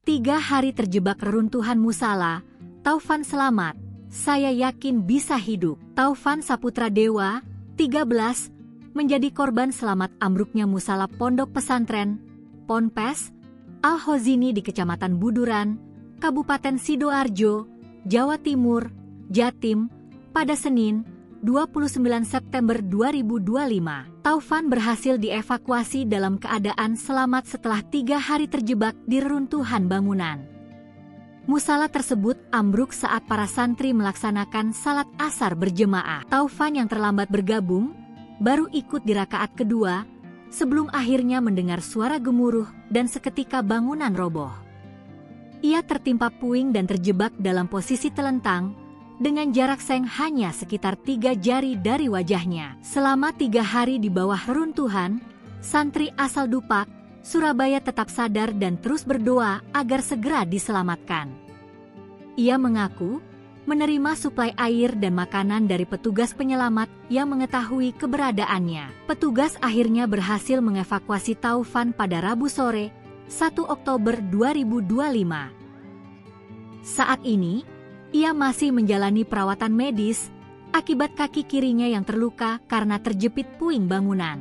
3 hari terjebak reruntuhan musala, Taufan selamat. Saya yakin bisa hidup. Taufan Saputra Dewa, 13, menjadi korban selamat ambruknya musala Pondok Pesantren Ponpes Al-Hozini di Kecamatan Buduran, Kabupaten Sidoarjo, Jawa Timur, Jatim, pada Senin, 29 September 2025. Taufan berhasil dievakuasi dalam keadaan selamat setelah 3 hari terjebak di reruntuhan bangunan. Musala tersebut ambruk saat para santri melaksanakan salat asar berjemaah. Taufan yang terlambat bergabung, baru ikut di rakaat kedua, sebelum akhirnya mendengar suara gemuruh dan seketika bangunan roboh. Ia tertimpa puing dan terjebak dalam posisi telentang, dengan jarak seng hanya sekitar 3 jari dari wajahnya. Selama 3 hari di bawah reruntuhan, santri asal Dupak, Surabaya tetap sadar dan terus berdoa agar segera diselamatkan. Ia mengaku menerima suplai air dan makanan dari petugas penyelamat yang mengetahui keberadaannya. Petugas akhirnya berhasil mengevakuasi Taufan pada Rabu sore, 1 Oktober 2025. Saat ini, ia masih menjalani perawatan medis akibat kaki kirinya yang terluka karena terjepit puing bangunan.